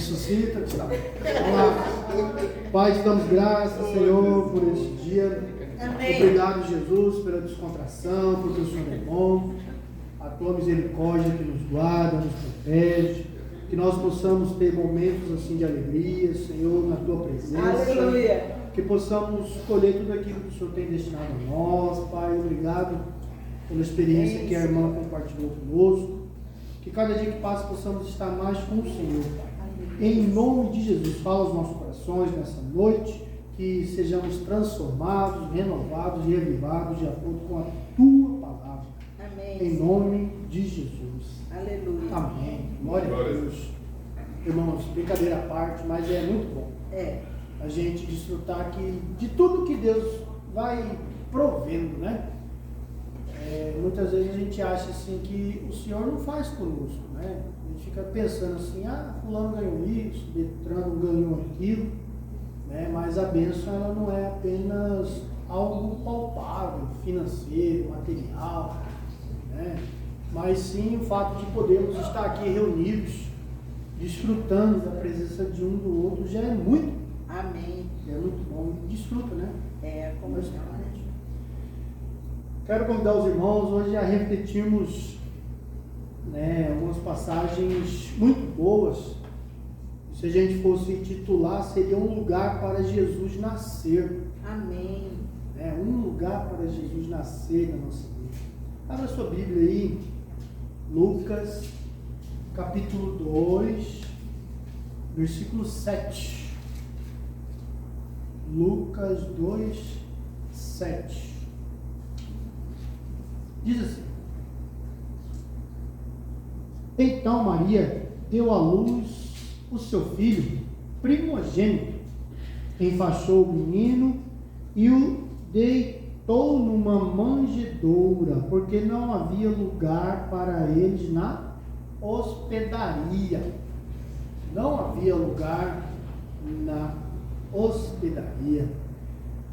Ressuscita, que está bom. Vamos lá. Pai, te damos graças, Senhor, por este dia. Amém. Obrigado, Jesus, pela descontração, porque o Senhor é bom. A tua misericórdia que nos guarda, nos protege. Que nós possamos ter momentos assim de alegria, Senhor, na tua presença. Aleluia. Que possamos colher tudo aquilo que o Senhor tem destinado a nós, Pai. Obrigado pela experiência que a irmã compartilhou conosco. Que cada dia que passa possamos estar mais com o Senhor, Pai. Em nome de Jesus, fala aos nossos corações nessa noite, que sejamos transformados, renovados e revivados de acordo com a tua palavra. Amém. Em nome de Jesus. Aleluia. Amém. Glória a Deus. Irmãos, brincadeira à parte, mas é muito bom a gente desfrutar aqui de tudo que Deus vai provendo, né? Muitas vezes a gente acha assim que o Senhor não faz conosco, né? A gente fica pensando assim, fulano ganhou isso, Beltrano ganhou aquilo, né? Mas a bênção ela não é apenas algo palpável, financeiro, material, né? Mas sim o fato de podermos estar aqui reunidos, desfrutando da presença de um do outro, já é muito. Amém. É muito bom. Desfruta, né? Como Mas, quero convidar os irmãos hoje a refletirmos, né, algumas passagens muito boas. Se a gente fosse titular, seria um lugar para Jesus nascer. Amém. Um lugar para Jesus nascer na nossa vida. Abra sua Bíblia aí, Lucas, capítulo 2, versículo 7. Lucas 2, 7. Diz assim: Então Maria deu à luz o seu filho primogênito, enfaixou o menino e o deitou numa manjedoura, porque não havia lugar para eles na hospedaria. Não havia lugar na hospedaria.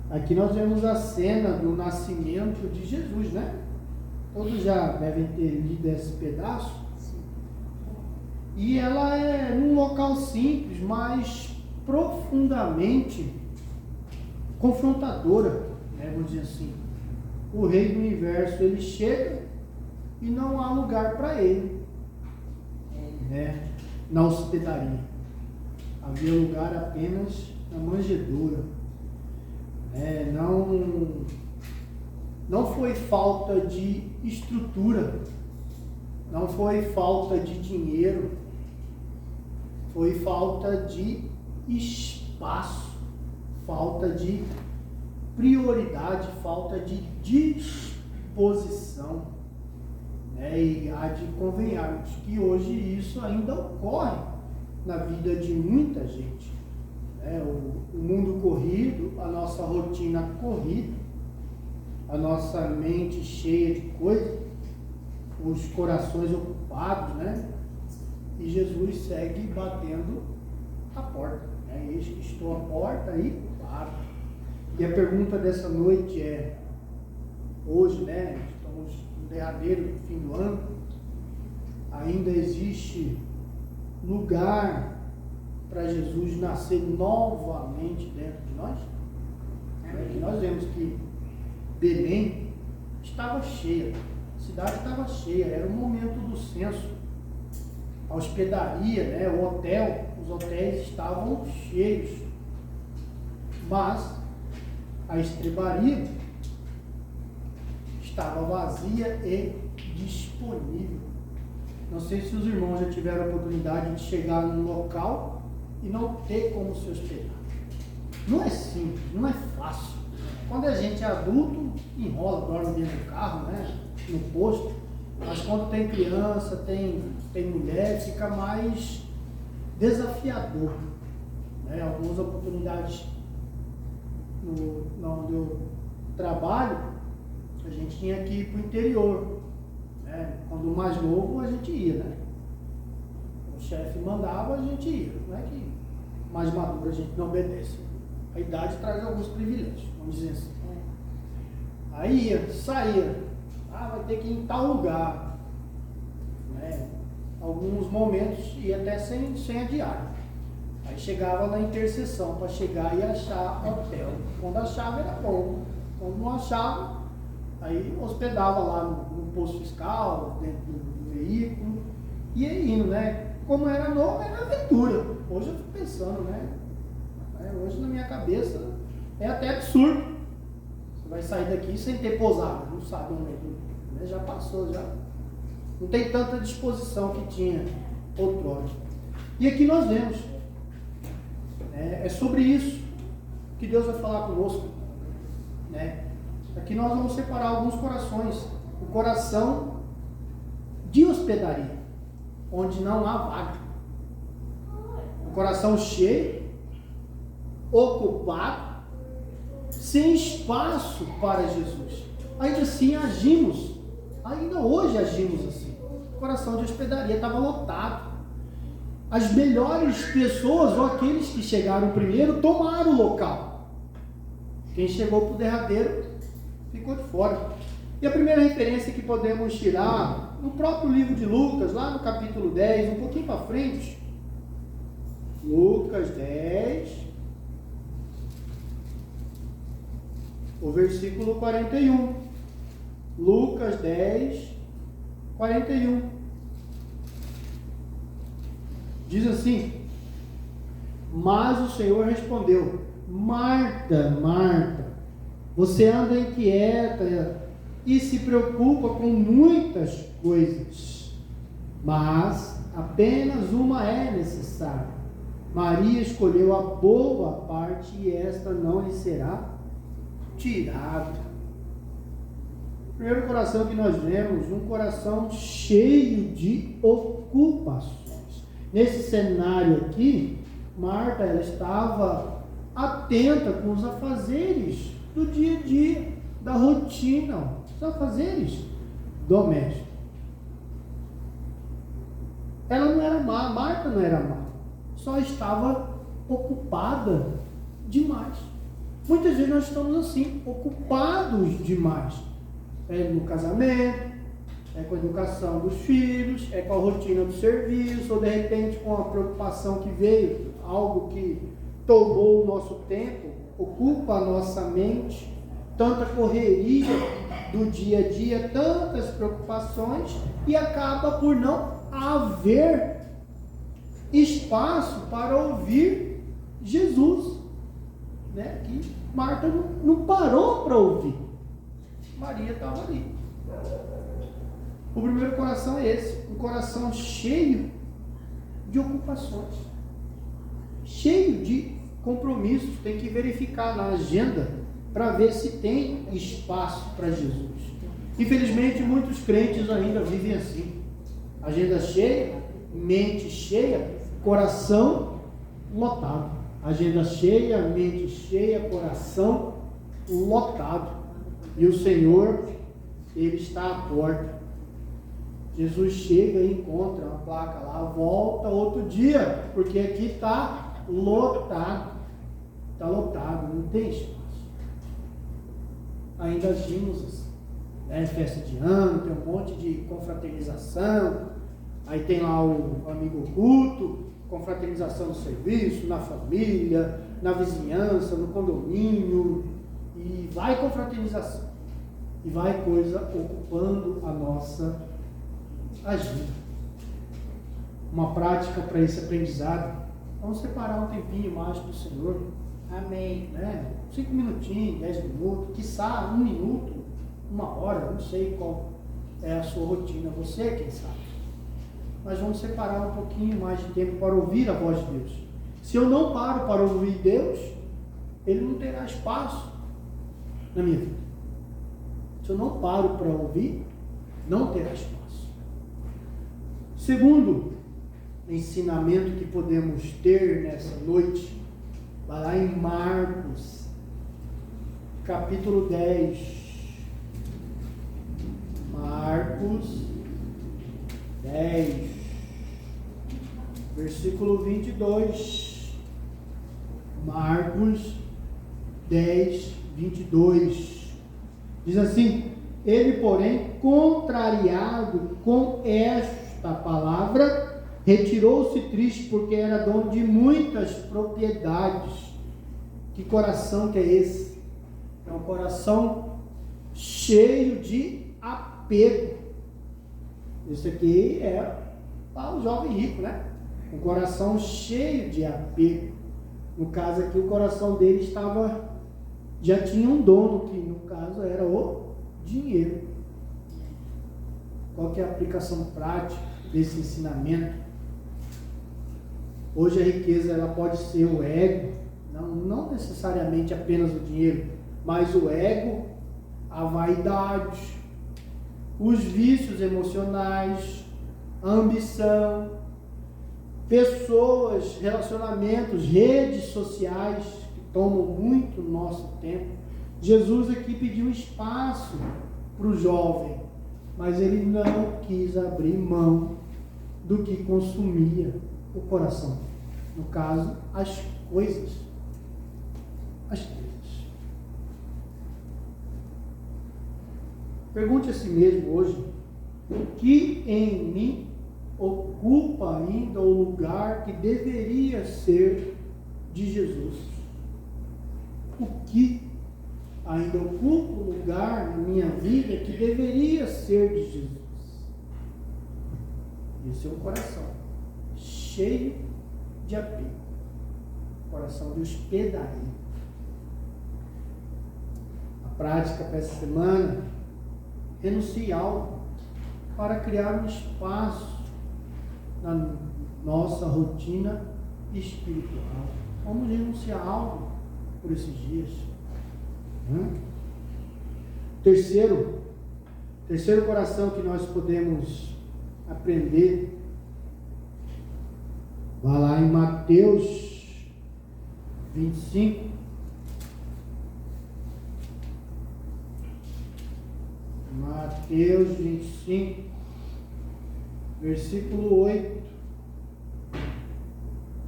Aqui nós vemos a cena do nascimento de Jesus, né? Todos já devem ter lido esse pedaço. Sim. E ela é num local simples, mas profundamente confrontadora, né? Vamos dizer assim. O rei do universo, ele chega e não há lugar para ele, né? Na hospedaria. Havia lugar apenas na manjedoura. Não foi falta de estrutura, não foi falta de dinheiro, foi falta de espaço, falta de prioridade, falta de disposição. E há de convenharmos que hoje isso ainda ocorre na vida de muita gente. O mundo corrido, a nossa rotina corrida, a nossa mente cheia de coisas, os corações ocupados, né? E Jesus segue batendo a porta. Eis que estou à porta e bato. E a pergunta dessa noite é, hoje, né? Estamos no derradeiro fim do ano, ainda existe lugar para Jesus nascer novamente dentro de nós? Nós vemos que Belém estava cheia, a cidade estava cheia, era o momento do censo. A hospedaria, né, o hotel, os hotéis estavam cheios, mas a estrebaria estava vazia e disponível. Não sei se os irmãos já tiveram a oportunidade de chegar num local e não ter como se hospedar. Não é simples, não é fácil. Quando a gente é adulto, enrola, dorme dentro do carro, né, no posto, mas quando tem criança, tem mulher, fica mais desafiador. Algumas oportunidades onde eu trabalho, a gente tinha que ir para o interior. Quando mais novo, a gente ia, né? O chefe mandava, a gente ia. Não é que mais maduro a gente não obedece. A idade traz alguns privilégios, vamos dizer assim. Aí ia, saía, vai ter que ir em tal lugar. Alguns momentos ia até sem a diária. Aí chegava na interseção para chegar e achar hotel. Quando achava era bom. Quando não achava, aí hospedava lá no posto fiscal, dentro do veículo. E aí indo, né? Como era novo, era aventura. Hoje eu fico pensando, né? Hoje na minha cabeça é até absurdo. Você vai sair daqui sem ter pousado, não sabe onde é, né? Já passou, já. Não tem tanta disposição que tinha outrora. E aqui nós vemos. É sobre isso que Deus vai falar conosco. Né? Aqui nós vamos separar alguns corações. O coração de hospedaria, onde não há vaga. O coração cheio, ocupado, sem espaço para Jesus. Ainda assim agimos, ainda hoje agimos assim. O coração de hospedaria estava lotado. As melhores pessoas, ou aqueles que chegaram primeiro, tomaram o local. Quem chegou para o derradeiro ficou de fora. E a primeira referência que podemos tirar, no próprio livro de Lucas, lá no capítulo 10, um pouquinho para frente, Lucas 10, o versículo 41. Lucas 10, 41. Diz assim: mas o Senhor respondeu: Marta, Marta, você anda inquieta e se preocupa com muitas coisas, mas apenas uma é necessária. Maria escolheu a boa parte e esta não lhe será tirada. Primeiro coração que nós vemos, um coração cheio de ocupações. Nesse cenário aqui, Marta, ela estava atenta com os afazeres do dia a dia, da rotina, os afazeres domésticos. Ela não era má, Marta não era má, só estava ocupada demais. Muitas vezes nós estamos assim, ocupados demais. É no casamento, é com a educação dos filhos, é com a rotina do serviço, ou de repente com a preocupação que veio, algo que tomou o nosso tempo, ocupa a nossa mente, tanta correria do dia a dia, tantas preocupações, e acaba por não haver espaço para ouvir Jesus, né? Que Marta não parou para ouvir, Maria estava ali. O primeiro coração é esse, um coração cheio de ocupações, cheio de compromissos. Tem que verificar na agenda para ver se tem espaço para Jesus. Infelizmente, muitos crentes ainda vivem assim: agenda cheia, mente cheia, coração lotado. Agenda cheia, mente cheia, coração lotado. E o Senhor, Ele está à porta. Jesus chega e encontra uma placa lá: volta outro dia, porque aqui está lotado. Está lotado, não tem espaço. Ainda agimos assim, né? Festa de ano, tem um monte de confraternização, aí tem lá o amigo oculto, confraternização no serviço, na família, na vizinhança, no condomínio, e vai confraternização, e vai coisa ocupando a nossa agenda. Uma prática para esse aprendizado: vamos separar um tempinho mais para o Senhor. Amém. Né? 5 minutinhos, 10 minutos, quiçá 1 minuto, 1 hora, não sei qual é a sua rotina, você é quem sabe. Mas vamos separar um pouquinho mais de tempo para ouvir a voz de Deus. Se eu não paro para ouvir Deus, Ele não terá espaço na minha vida. Se eu não paro para ouvir, não terá espaço. Segundo ensinamento que podemos ter nessa noite, vai lá em Marcos, capítulo 10. Marcos 10, versículo 22. Marcos 10, 22. Diz assim: ele, porém, contrariado com esta palavra, Retirou-se triste porque era dono de muitas propriedades. Que coração que é esse? É um coração cheio de apego. Esse aqui é o jovem rico, né? Um coração cheio de apego. No caso aqui, o coração dele já tinha um dono, que no caso era o dinheiro. Qual que é a aplicação prática desse ensinamento? Hoje a riqueza ela pode ser o ego, não necessariamente apenas o dinheiro, mas o ego, a vaidade, os vícios emocionais, a ambição, pessoas, relacionamentos, redes sociais que tomam muito nosso tempo. Jesus aqui pediu espaço para o jovem, mas ele não quis abrir mão do que consumia o coração. No caso, as coisas. As coisas. Pergunte a si mesmo hoje: o que em mim ocupa ainda o lugar que deveria ser de Jesus? O que ainda ocupa o lugar na minha vida que deveria ser de Jesus? Esse é um coração cheio de apego, coração de hospedaria. A prática para essa semana: renuncie algo para criar um espaço na nossa rotina espiritual. Vamos renunciar algo por esses dias. Terceiro coração que nós podemos aprender, vai lá em Mateus 25. Mateus 25, versículo 8.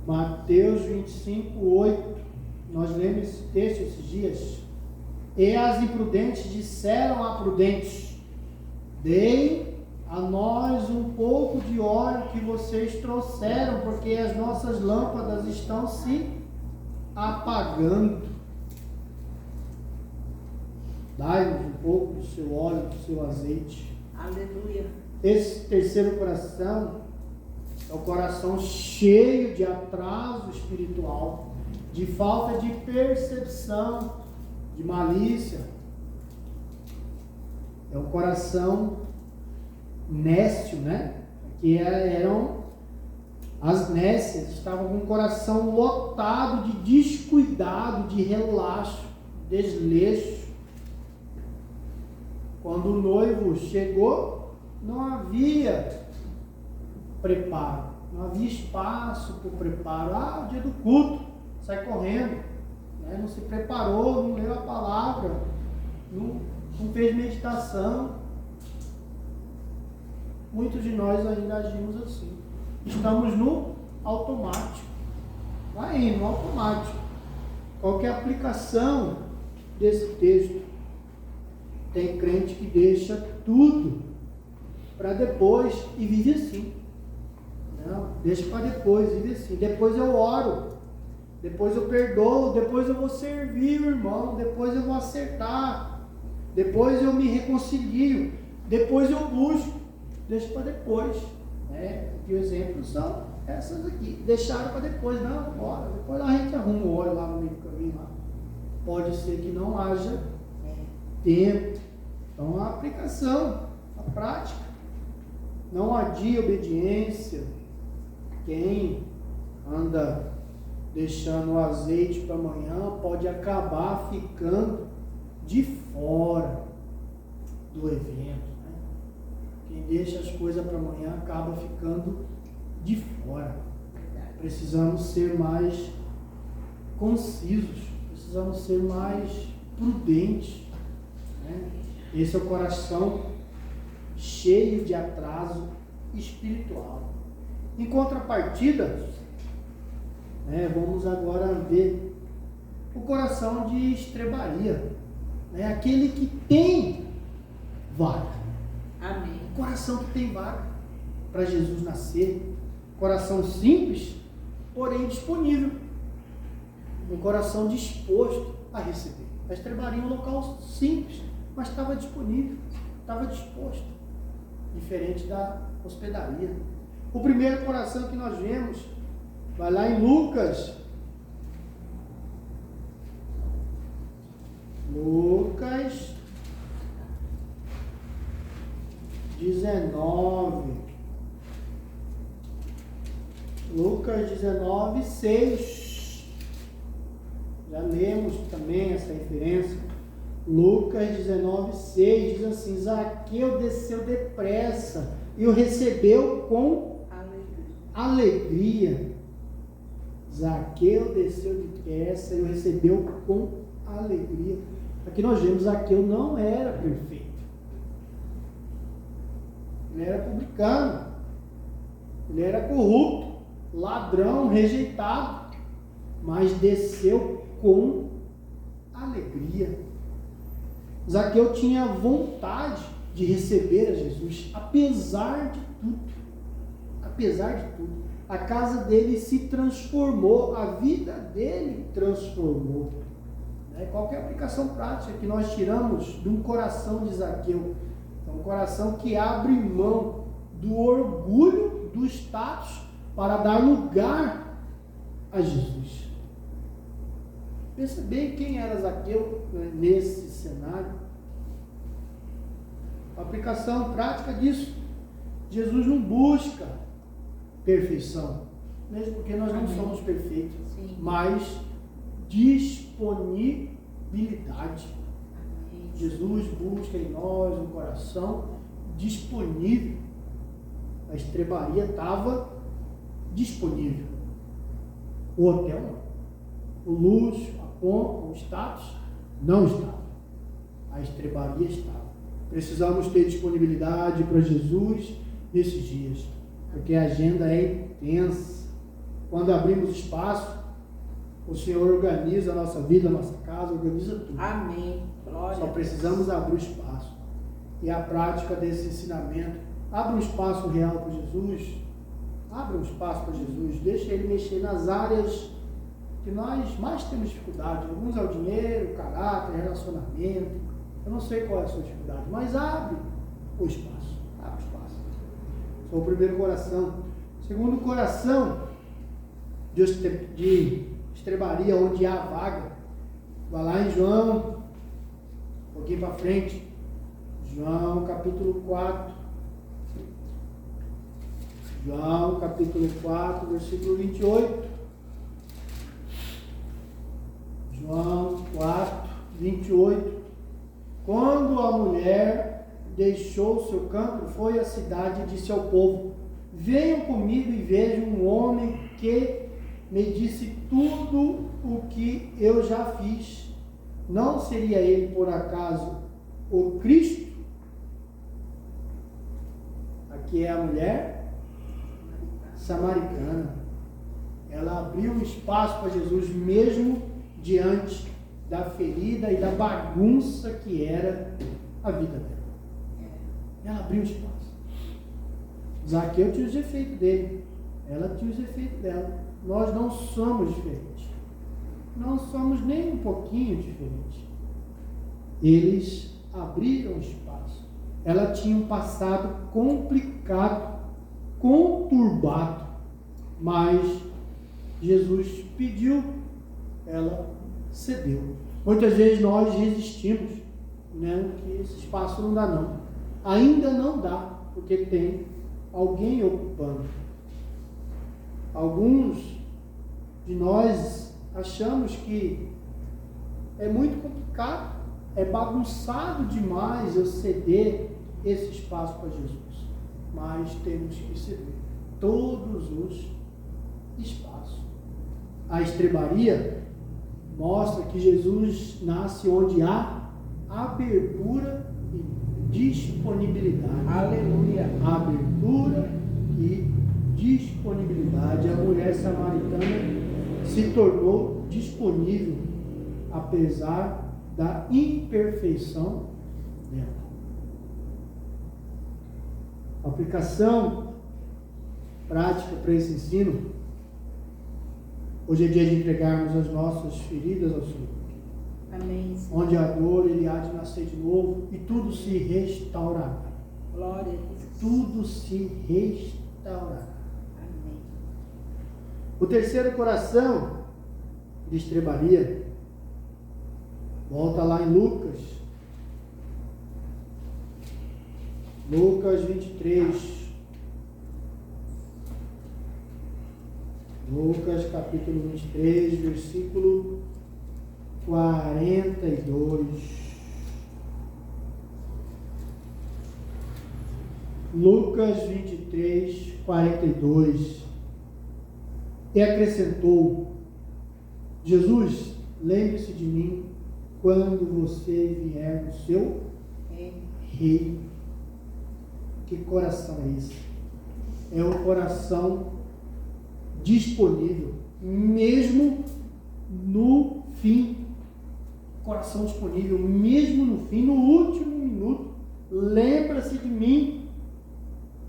Mateus 25, 8. Nós lemos esse texto esses dias. E as imprudentes disseram a prudentes: deem a nós um pouco de óleo que vocês trouxeram, porque as nossas lâmpadas estão se apagando. Dai-nos um pouco do seu óleo, do seu azeite. Aleluia. Esse terceiro coração é o coração cheio de atraso espiritual, de falta de percepção, de malícia. É um coração nécio, né? Que eram as nécias, estavam com o coração lotado de descuidado, de relaxo, desleixo. Quando o noivo chegou, não havia preparo, não havia espaço para o preparo. O dia do culto, sai correndo, né? Não se preparou, não leu a palavra, não fez meditação. Muitos de nós ainda agimos assim. Estamos no automático. Vai indo, no automático. Qual que é a aplicação desse texto? Tem crente que deixa tudo para depois e vive assim. Não, deixa para depois, vive assim. Depois eu oro, depois eu perdoo, depois eu vou servir o irmão, depois eu vou acertar, depois eu me reconcilio, depois eu busco. Deixa para depois. E o exemplo são essas aqui. Deixaram para depois. Não, bora. Depois a gente arruma o óleo lá no meio do caminho. Lá. Pode ser que não haja tempo. Então a aplicação, a prática. Não adie obediência. Quem anda deixando o azeite para amanhã pode acabar ficando de fora do evento. Quem deixa as coisas para amanhã acaba ficando de fora. Precisamos ser mais concisos, precisamos ser mais prudentes. Esse é o coração cheio de atraso espiritual. Em contrapartida, vamos agora ver o coração de estrebaria, aquele que tem vaga. Amém. Coração que tem vaga para Jesus nascer, Coração simples, porém disponível. Um coração disposto a receber. A estrebaria é um local simples, mas estava disponível, estava disposto. Diferente da hospedaria. O primeiro coração que nós vemos, vai lá em Lucas 19. Lucas 19, 6. Já lemos também essa referência. Lucas 19, 6 diz assim: Zaqueu desceu depressa e o recebeu com alegria. Zaqueu desceu depressa e o recebeu com alegria. Aqui nós vemos, Zaqueu não era perfeito. Ele era publicano. Ele era corrupto, ladrão, rejeitado, mas desceu com alegria. Zaqueu tinha vontade de receber a Jesus, apesar de tudo. Apesar de tudo. A casa dele se transformou, a vida dele transformou. Qual que é a aplicação prática que nós tiramos de um coração de Zaqueu? É um coração que abre mão do orgulho, do status, para dar lugar a Jesus. Pensa bem quem era Zaqueu, nesse cenário. A aplicação prática disso. Jesus não busca perfeição, mesmo porque nós não somos perfeitos, mas disponibilidade. Jesus busca em nós um coração disponível. A estrebaria estava disponível. O hotel não. O luxo, a pompa, o status não estava. A estrebaria estava. Precisamos ter disponibilidade para Jesus nesses dias, porque a agenda é intensa. Quando abrimos espaço, o Senhor organiza a nossa vida, a nossa casa, organiza tudo. Amém. Glória. Só precisamos abrir o espaço. E a prática desse ensinamento, abra um espaço real para Jesus. Abra um espaço para Jesus. Deixa Ele mexer nas áreas que nós mais temos dificuldade. Alguns é o dinheiro, o caráter, relacionamento. Eu não sei qual é a sua dificuldade, mas abre o espaço. Abre o espaço. Esse é o primeiro coração. Segundo coração de estrebaria, onde há vaga. Vai lá em João, um pouquinho para frente. João capítulo 4. João capítulo 4, versículo 28. João 4, 28. Quando a mulher deixou seu campo, foi à cidade e disse ao povo: venham comigo e vejam um homem que me disse tudo o que eu já fiz. Não seria ele, por acaso, o Cristo? Aqui é a mulher samaritana. Ela abriu um espaço para Jesus, mesmo diante da ferida e da bagunça que era a vida dela. Ela abriu um espaço. Zaqueu tinha os efeitos dele, ela tinha os efeitos dela. Nós não somos diferentes. Não somos nem um pouquinho diferentes. Eles abriram espaço. Ela tinha um passado complicado, conturbado, mas Jesus pediu, ela cedeu. Muitas vezes nós resistimos, que esse espaço não dá não. Ainda não dá, porque tem alguém ocupando. Alguns de nós achamos que é muito complicado, é bagunçado demais eu ceder esse espaço para Jesus. Mas temos que ceder todos os espaços. A estrebaria mostra que Jesus nasce onde há abertura e disponibilidade. Aleluia. Abertura e disponibilidade. A mulher samaritana se tornou disponível, apesar da imperfeição dela. A aplicação prática para esse ensino. Hoje é dia de entregarmos as nossas feridas ao Senhor. Amém, Senhor. Onde há dor, Ele há de nascer de novo e tudo se restaurará. Glória a Deus. Tudo se restaurará. Amém. O terceiro coração de estrebaria, volta lá em Lucas. Lucas 23. Lucas capítulo 23, versículo 42. Lucas 23, 42. E acrescentou: Jesus, lembre-se de mim quando você vier no seu reino. Que coração é esse? É um coração disponível, mesmo no fim. Coração disponível, mesmo no fim, no último minuto. Lembra-se de mim,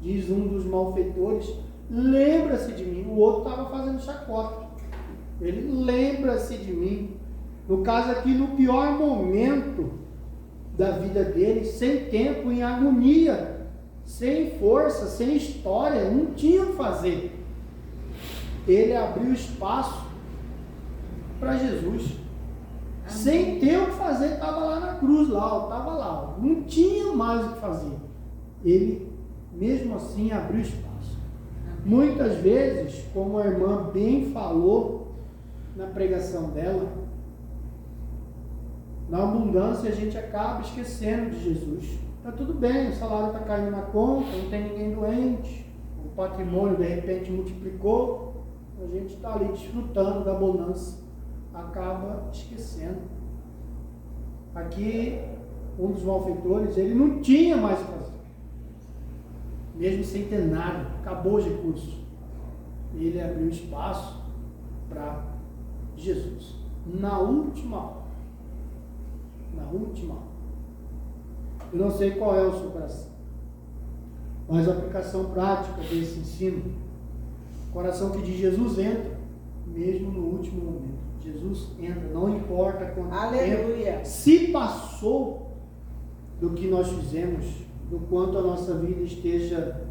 diz um dos malfeitores. Lembra-se de mim. O outro estava fazendo chacota. Ele lembra-se de mim. No caso aqui, no pior momento da vida dele, sem tempo, em agonia, sem força, sem história, não tinha o que fazer. Ele abriu espaço para Jesus. Amém. Sem ter o que fazer, estava lá na cruz, estava lá, não tinha mais o que fazer. Ele, mesmo assim, abriu espaço. Amém. Muitas vezes, como a irmã bem falou na pregação dela, na abundância a gente acaba esquecendo de Jesus. Está tudo bem, o salário está caindo na conta, não tem ninguém doente, o patrimônio de repente multiplicou, a gente está ali desfrutando da bonança, acaba esquecendo. Aqui, um dos malfeitores, ele não tinha mais o que fazer, mesmo sem ter nada, acabou os recursos. Ele abriu espaço para Jesus, na última hora. Eu não sei qual é o seu coração, mas a aplicação prática desse ensino, coração que diz: Jesus entra, mesmo no último momento. Jesus entra, não importa quanto tempo se passou do que nós fizemos, do quanto a nossa vida esteja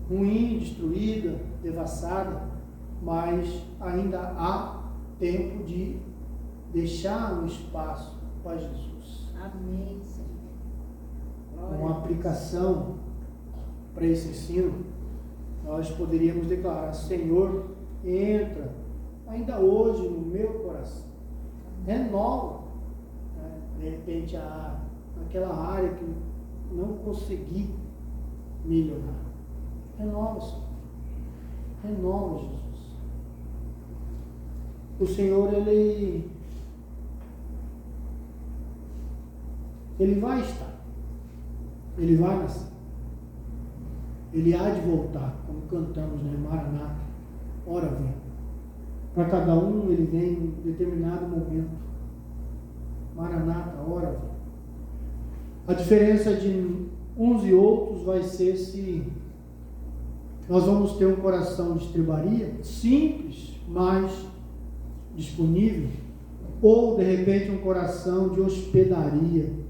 ruim, destruída, devassada, mas ainda há tempo de deixar um espaço para Jesus. Amém, Senhor. Uma aplicação para esse ensino, nós poderíamos declarar: Senhor, entra ainda hoje no meu coração, renova, né? De repente aquela área que não consegui melhorar, renova, Senhor, renova, Jesus. O Senhor, Ele vai estar, Ele vai nascer, Ele há de voltar, como cantamos, né? Maranata, ora vem. Para cada um Ele vem em determinado momento. Maranata, ora vem. A diferença de uns e outros vai ser se nós vamos ter um coração de estrebaria, simples, mas disponível, ou de repente um coração de hospedaria,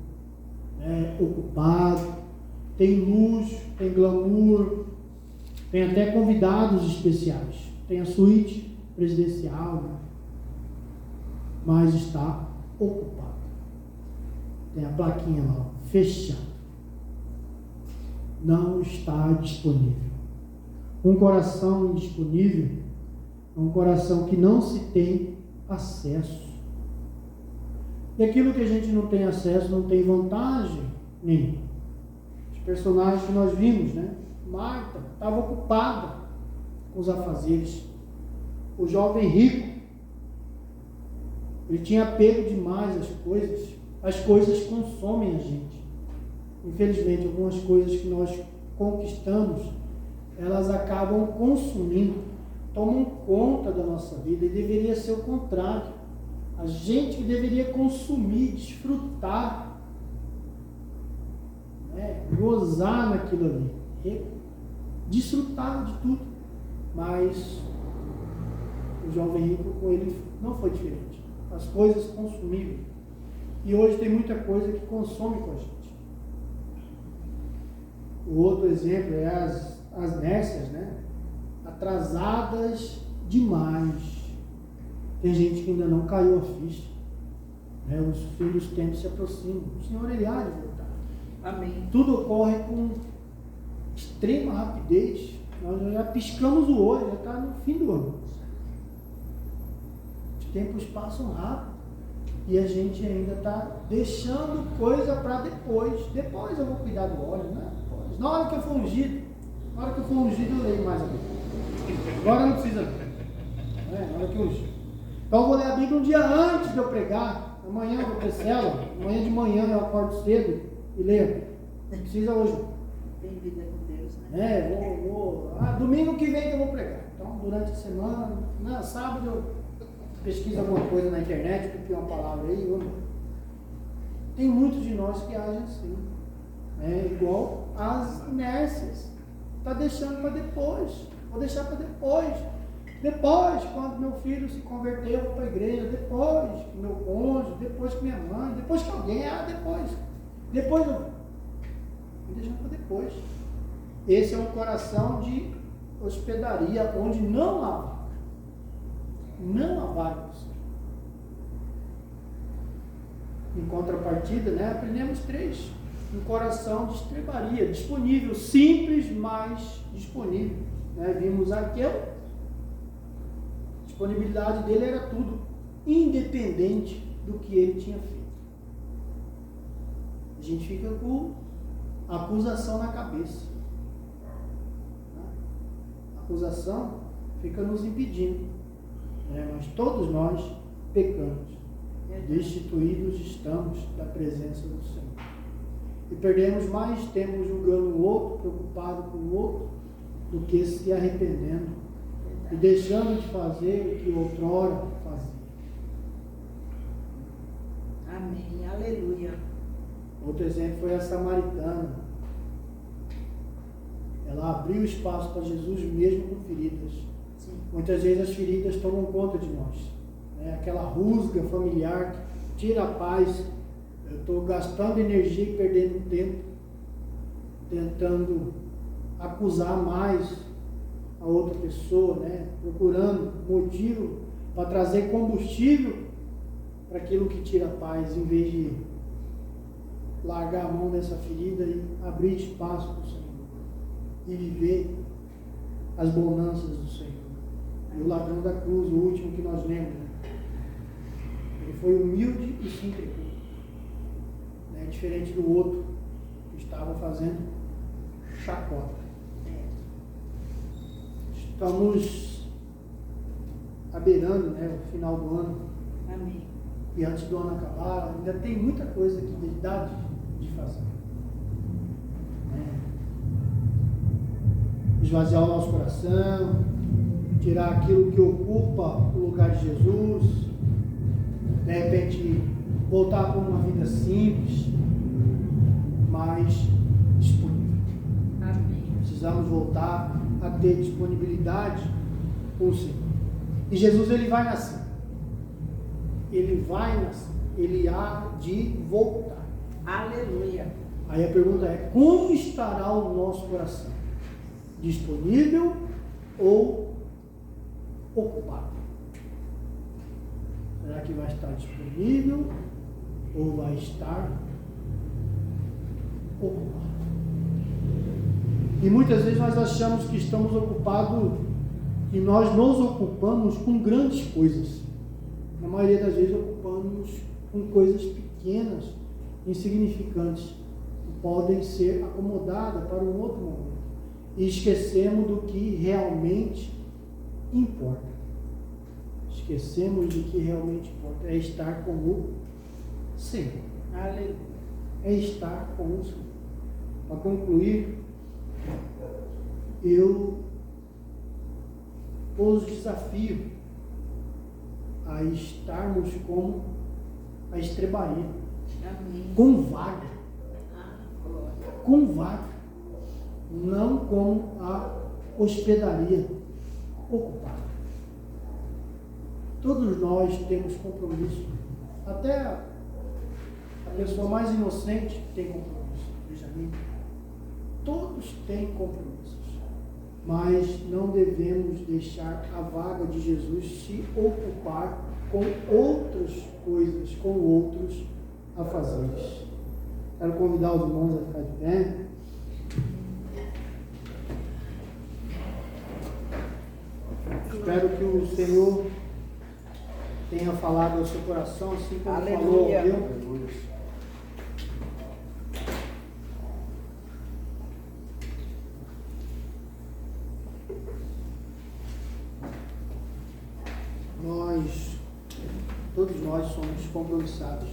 ocupado, tem luxo, tem glamour, tem até convidados especiais, tem a suíte presidencial, né? Mas está ocupado, tem a plaquinha lá, fechado, não está disponível. Um coração indisponível é um coração que não se tem acesso. E aquilo que a gente não tem acesso não tem vantagem nenhuma. Os personagens que nós vimos, né? Marta estava ocupada com os afazeres. O jovem rico, ele tinha apego demais às coisas. As coisas consomem a gente. Infelizmente, algumas coisas que nós conquistamos, elas acabam consumindo, tomam conta da nossa vida, e deveria ser o contrário. A gente que deveria consumir, desfrutar, gozar naquilo ali, desfrutar de tudo. Mas o jovem rico, com ele, não foi diferente. As coisas consumíveis. E hoje tem muita coisa que consome com a gente. O outro exemplo é as nécias, né? Atrasadas demais. Tem gente que ainda não caiu a ficha. Né? Os fins dos tempos se aproximam. O Senhor, Ele há de voltar. Amém. Tudo ocorre com extrema rapidez. Nós já piscamos o olho, já está no fim do ano. Os tempos passam rápido. E a gente ainda está deixando coisa para depois. Depois eu vou cuidar do óleo, né? Depois. Na hora que eu for ungido, eu leio mais a Bíblia. Agora não precisa ler. Na hora que eu ungir. Então eu vou ler a Bíblia um dia antes de eu pregar. Amanhã eu vou ter célula. Amanhã de manhã eu acordo cedo e leio. Não precisa hoje. Tem vida com Deus, né? Domingo que vem que eu vou pregar. Então durante a semana, sábado eu pesquisa alguma coisa na internet, copia uma palavra aí, vamos. Tem muitos de nós que agem assim, igual as inércias. Está deixando para depois. Vou deixar para depois. Depois, quando meu filho se converter, eu vou para a igreja. Depois, que meu cônjuge, depois que minha mãe, depois que alguém, depois. Depois eu vou deixar para depois. Esse é um coração de hospedaria, onde não há vaga. Não há vaga. Em contrapartida, aprendemos 3. Um coração de estrebaria, disponível, simples, mas disponível. Vimos aqui, a disponibilidade dele era tudo, independente do que ele tinha feito. A gente fica com a acusação na cabeça. A acusação fica nos impedindo. Mas todos nós pecamos, destituídos estamos da presença do Senhor. E perdemos mais tempo julgando o outro, preocupado com o outro, do que se arrependendo e deixando de fazer o que outrora fazia. Amém, aleluia. Outro exemplo foi a samaritana. Ela abriu espaço para Jesus mesmo com feridas. Sim. Muitas vezes as feridas tomam conta de nós. Aquela rusga familiar que tira a paz. Eu estou gastando energia e perdendo tempo, tentando acusar mais a outra pessoa, procurando motivo para trazer combustível para aquilo que tira a paz, em vez de largar a mão dessa ferida e abrir espaço para o Senhor e viver as bonanças do Senhor. E o ladrão da cruz, o último que nós lemos, ele foi humilde e se entregou. Diferente do outro que estava fazendo chacota. Estamos abeirando o final do ano. Amém. E antes do ano acabar, ainda tem muita coisa que dá de fazer. Esvaziar o nosso coração, tirar aquilo que ocupa o lugar de Jesus, de repente voltar para uma vida simples, mas disponível. Amém. Precisamos voltar a ter disponibilidade com o Senhor. E Jesus, ele vai nascer. Ele vai nascer. Ele há de voltar. Aleluia. Aí a pergunta é: como estará o nosso coração? Disponível ou ocupado? Será que vai estar disponível ou vai estar ocupado? E muitas vezes nós achamos que estamos ocupados e nós nos ocupamos com grandes coisas. Na maioria das vezes ocupamos com coisas pequenas, insignificantes, que podem ser acomodadas para um outro momento. E esquecemos do que realmente importa. Esquecemos do que realmente importa. É estar com o Senhor. Aleluia. É estar com o Senhor. Para concluir, eu os desafio a estarmos como a estrebaria. Amém. Com vaga. Glória. Com vaga. Não como a hospedaria. ocupado. Todos nós temos compromisso. Até a pessoa mais inocente tem compromisso. Benjamin. Todos têm compromissos. Mas não devemos deixar a vaga de Jesus se ocupar com outras coisas, com outros afazeres. Quero convidar os irmãos a ficar de pé. Espero que o Senhor tenha falado ao seu coração, assim como falou ao meu. Todos nós somos compromissados.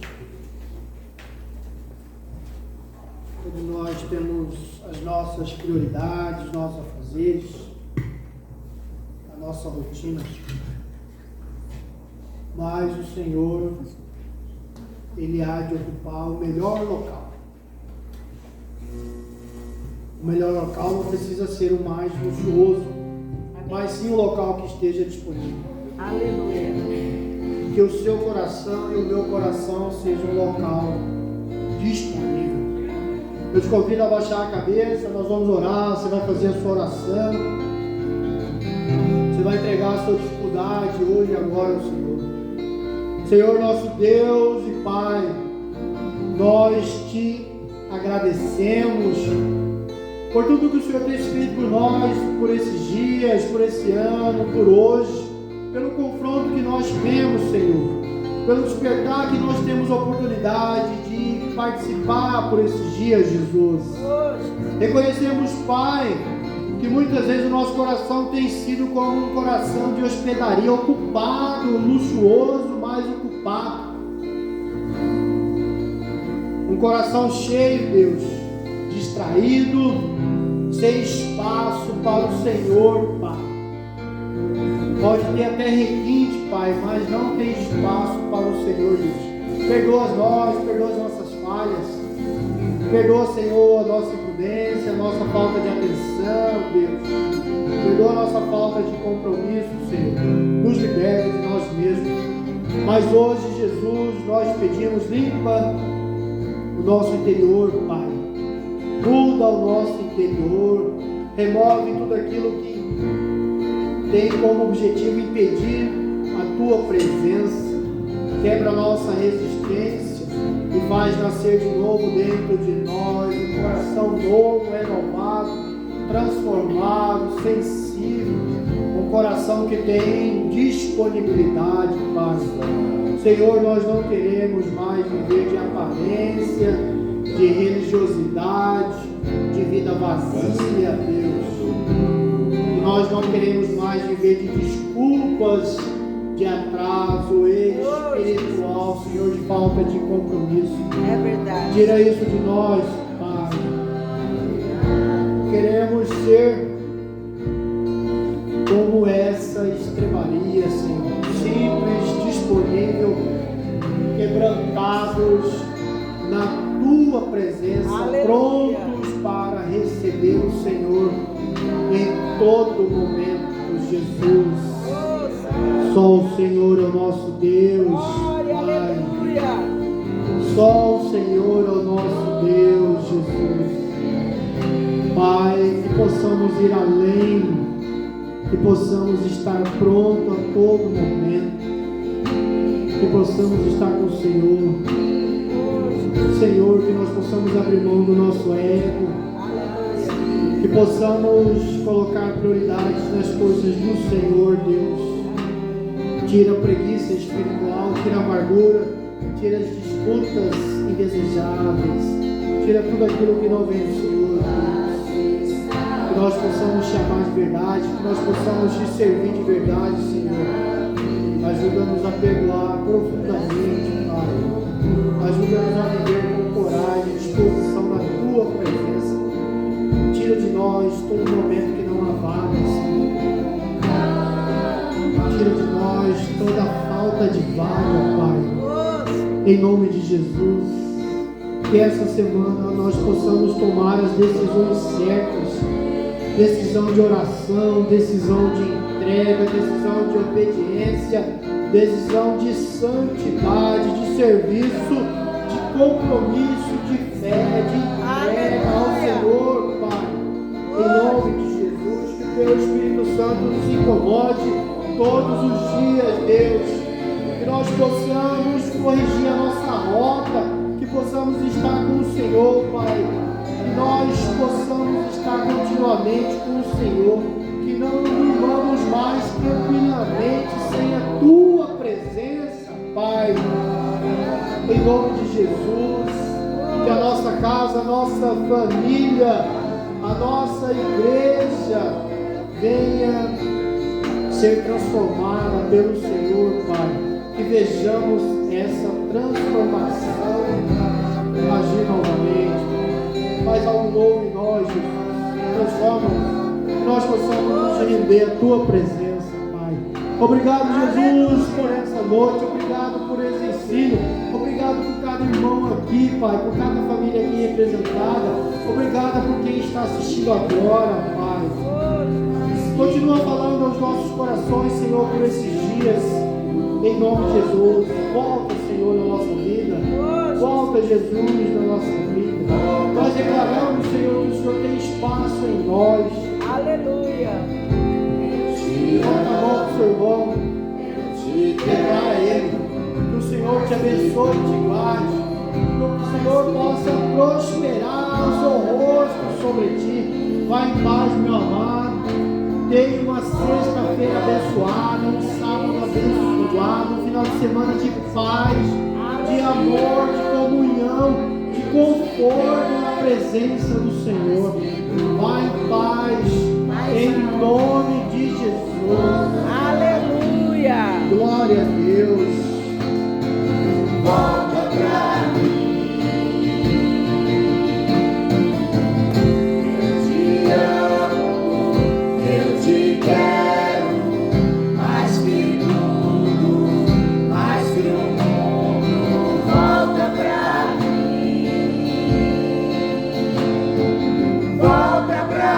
Todos nós temos as nossas prioridades, nossos afazeres, a nossa rotina. Mas o Senhor, Ele há de ocupar o melhor local. O melhor local não precisa ser o mais luxuoso, mas sim o local que esteja disponível. Aleluia. Que o seu coração e o meu coração sejam um local disponível. Eu te convido a baixar a cabeça, nós vamos orar, você vai fazer a sua oração, você vai entregar a sua dificuldade hoje e agora ao Senhor. Senhor nosso Deus e Pai, nós te agradecemos por tudo que o Senhor tem feito por nós, por esses dias, por esse ano, por hoje, pelo confronto que nós temos, Senhor, pelo despertar que nós temos a oportunidade de participar por esses dias, Jesus. Reconhecemos, Pai, que muitas vezes o nosso coração tem sido como um coração de hospedaria, ocupado, luxuoso, mas ocupado. Um coração cheio, Deus, distraído, sem espaço para o Senhor, Pai. Pode ter até requinte, Pai, mas não tem espaço para o Senhor, Deus. Perdoa nós, perdoa as nossas falhas. Perdoa, Senhor, a nossa imprudência, a nossa falta de atenção, Deus. Perdoa a nossa falta de compromisso, Senhor. Nos liberte de nós mesmos. Mas hoje, Jesus, nós pedimos, limpa o nosso interior, Pai. Muda o nosso interior. Remove tudo aquilo que tem como objetivo impedir a Tua presença. Quebra a nossa resistência e faz nascer de novo dentro de nós um coração novo, renovado, transformado, sensível, um coração que tem disponibilidade, Pai. Senhor, nós não queremos mais viver de aparência, de religiosidade, de vida vazia, Deus. Nós não queremos mais viver de desculpas, de atraso espiritual, Senhor, de falta de compromisso. É verdade. Tira isso de nós, Pai. Queremos ser como essa estrebaria, Senhor, simples, disponível, quebrantados na Tua presença, aleluia, prontos para receber o Senhor em todo momento, Jesus. Só o Senhor é o nosso Deus, Pai. Só o Senhor é o nosso Deus, Jesus. Pai, que possamos ir além, que possamos estar pronto a todo momento, que possamos estar com o Senhor. Senhor, que nós possamos abrir mão do nosso ego, que possamos colocar prioridades nas coisas do Senhor, Deus. Tira a preguiça espiritual, tira a amargura, tira as disputas indesejáveis, tira tudo aquilo que não vem do Senhor, Deus. Que nós possamos te amar de verdade, que nós possamos te servir de verdade, Senhor. Ajuda-nos a perdoar profundamente, Pai. Ajuda-nos a viver com coragem, disposição na Tua presença. Tira de nós todo momento que não há vaga, Senhor. Tira de nós toda falta de vaga, Pai. Em nome de Jesus. Que essa semana nós possamos tomar as decisões certas. Decisão de oração, decisão de entrega, entrega, decisão de obediência, decisão de santidade, de serviço, de compromisso, de fé, de entrega ao Senhor, Pai. Em nome de Jesus, que o Teu Espírito Santo nos incomode todos os dias, Deus. Que nós possamos corrigir a nossa rota, que possamos estar com o Senhor, Pai. Que nós possamos estar continuamente com o Senhor. Que não vivamos mais tranquilamente sem a Tua presença, Pai. Em nome de Jesus, que a nossa casa, a nossa família, a nossa igreja venha ser transformada pelo Senhor, Pai. Que vejamos essa transformação agir novamente. Faz algo novo em nós, Jesus. Transforma-nos. Que nós possamos nos render à Tua presença, Pai. Obrigado, Jesus, por essa noite. Obrigado por esse ensino. Obrigado por cada irmão aqui, Pai. Por cada família aqui representada. Obrigado por quem está assistindo agora, Pai. Continua falando aos nossos corações, Senhor, por esses dias. Em nome de Jesus. Volta, Senhor, na nossa vida. Volta, Jesus, na nossa vida. Nós declaramos, Senhor, que o Senhor tem espaço em nós. Aleluia. Bota a mão pro seu irmão. Declara a ele. Que o Senhor te abençoe e te guarde. Que o Senhor possa prosperar o seu rosto sobre ti. Vai em paz, meu amado. Tenha uma sexta-feira abençoada, um sábado abençoado, um final de semana de paz, de amor, de comunhão, de conforto na presença do Senhor. Vai em paz, em nome de Jesus. Aleluia. Glória a Deus.